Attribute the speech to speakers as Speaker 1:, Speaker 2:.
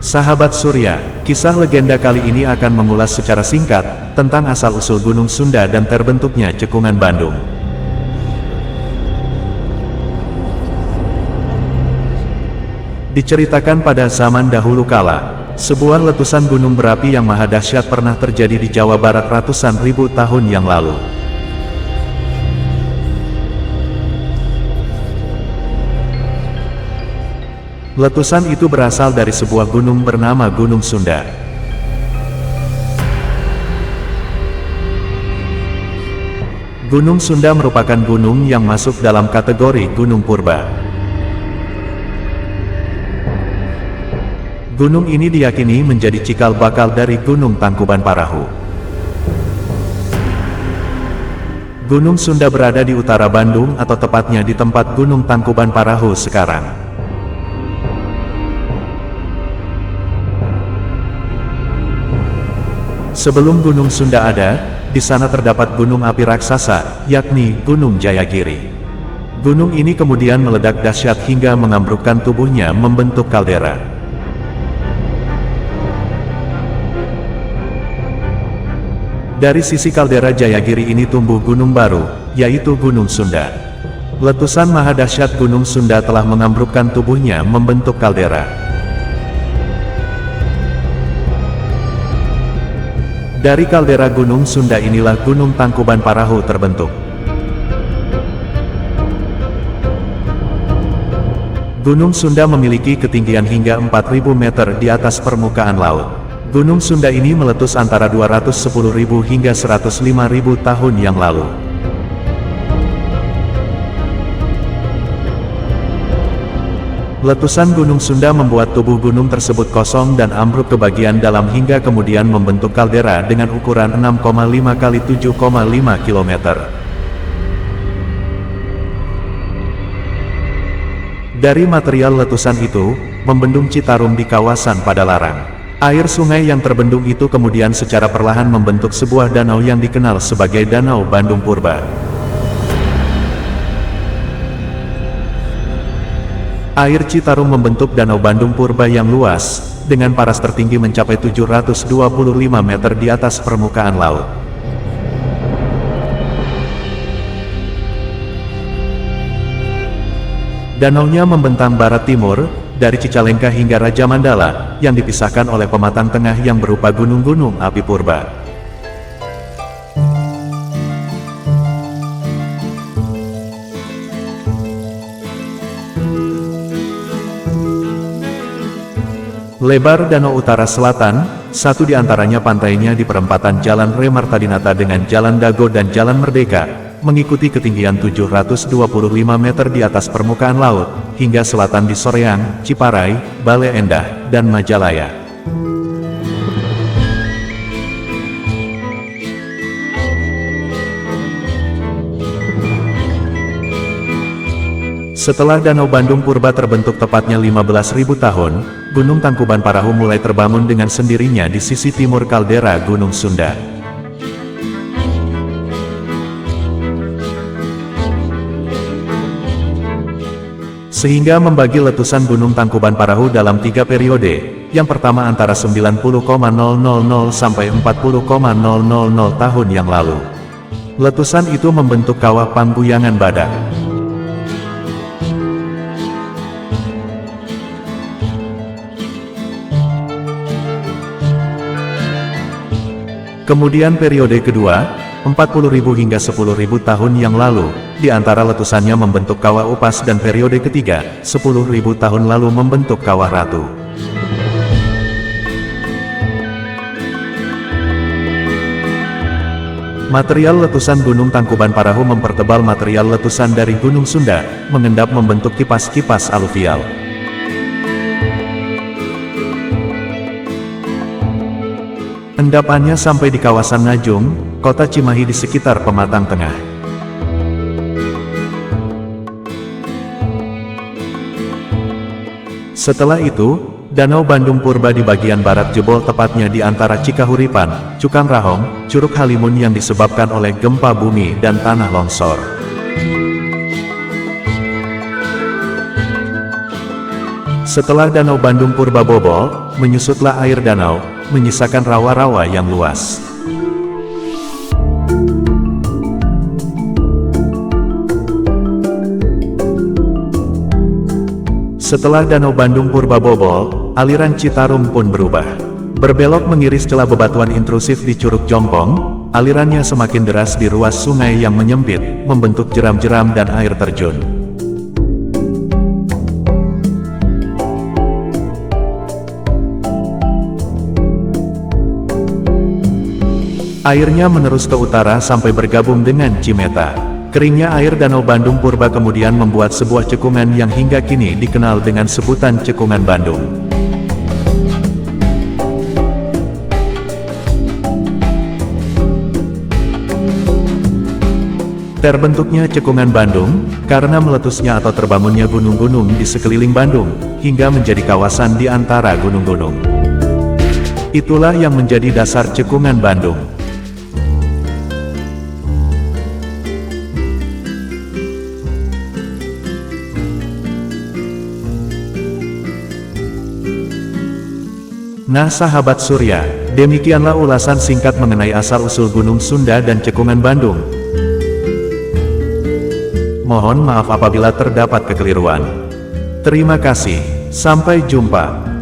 Speaker 1: Sahabat Surya, kisah legenda kali ini akan mengulas secara singkat tentang asal-usul Gunung Sunda dan terbentuknya Cekungan Bandung. Diceritakan pada zaman dahulu kala, sebuah letusan gunung berapi yang maha dahsyat pernah terjadi di Jawa Barat ratusan ribu tahun yang lalu. Letusan itu berasal dari sebuah gunung bernama Gunung Sunda. Gunung Sunda merupakan gunung yang masuk dalam kategori Gunung Purba. Gunung ini diyakini menjadi cikal bakal dari Gunung Tangkuban Parahu. Gunung Sunda berada di utara Bandung atau tepatnya di tempat Gunung Tangkuban Parahu sekarang. Sebelum Gunung Sunda ada, di sana terdapat gunung api raksasa, yakni Gunung Jayagiri. Gunung ini kemudian meledak dahsyat hingga mengambrukkan tubuhnya membentuk kaldera. Dari sisi kaldera Jayagiri ini tumbuh gunung baru, yaitu Gunung Sunda. Letusan maha dahsyat Gunung Sunda telah mengambrukkan tubuhnya membentuk kaldera. Dari kaldera Gunung Sunda inilah Gunung Tangkuban Parahu terbentuk. Gunung Sunda memiliki ketinggian hingga 4.000 meter di atas permukaan laut. Gunung Sunda ini meletus antara 210.000 hingga 105.000 tahun yang lalu. Letusan Gunung Sunda membuat tubuh gunung tersebut kosong dan ambruk ke bagian dalam hingga kemudian membentuk kaldera dengan ukuran 6,5 kali 7,5 km. Dari material letusan itu, membendung Citarum di kawasan Padalarang. Air sungai yang terbendung itu kemudian secara perlahan membentuk sebuah danau yang dikenal sebagai Danau Bandung Purba. Air Citarum membentuk Danau Bandung Purba yang luas, dengan paras tertinggi mencapai 725 meter di atas permukaan laut. Danaunya membentang barat-timur, dari Cicalengka hingga Raja Mandala, yang dipisahkan oleh pematang tengah yang berupa gunung-gunung api purba. Lebar Danau Utara Selatan, satu di antaranya pantainya di perempatan Jalan Re Martadinata dengan Jalan Dago dan Jalan Merdeka, mengikuti ketinggian 725 meter di atas permukaan laut, hingga selatan di Soreang, Ciparai, Bale Endah, dan Majalaya. Setelah Danau Bandung Purba terbentuk tepatnya 15.000 tahun, Gunung Tangkuban Parahu mulai terbangun dengan sendirinya di sisi timur kaldera Gunung Sunda. Sehingga membagi letusan Gunung Tangkuban Parahu dalam 3 periode, yang pertama antara 90,000 sampai 40,000 tahun yang lalu. Letusan itu membentuk kawah Pangguyangan Badak. Kemudian periode kedua, 40.000 hingga 10.000 tahun yang lalu, di antara letusannya membentuk kawah Upas dan periode ketiga, 10.000 tahun lalu membentuk kawah Ratu. Material letusan Gunung Tangkuban Parahu mempertebal material letusan dari Gunung Sunda, mengendap membentuk kipas-kipas aluvial. Endapannya sampai di kawasan Ngajung, kota Cimahi di sekitar pematang tengah. Setelah itu, Danau Bandung Purba di bagian barat jebol tepatnya di antara Cikahuripan, Cukang Rahong, Curug Halimun yang disebabkan oleh gempa bumi dan tanah longsor. Setelah Danau Bandung purba bobol, menyusutlah air danau, menyisakan rawa-rawa yang luas. Setelah Danau Bandung purba bobol, aliran Citarum pun berubah. Berbelok mengiris celah bebatuan intrusif di Curug Jompong, alirannya semakin deras di ruas sungai yang menyempit, membentuk jeram-jeram dan air terjun. Airnya menerus ke utara sampai bergabung dengan Cimeta. Keringnya air Danau Bandung purba kemudian membuat sebuah cekungan yang hingga kini dikenal dengan sebutan Cekungan Bandung. Terbentuknya Cekungan Bandung, karena meletusnya atau terbangunnya gunung-gunung di sekeliling Bandung, hingga menjadi kawasan di antara gunung-gunung. Itulah yang menjadi dasar Cekungan Bandung. Nah sahabat Surya, demikianlah ulasan singkat mengenai asal-usul Gunung Sunda dan Cekungan Bandung. Mohon maaf apabila terdapat kekeliruan. Terima kasih, sampai jumpa.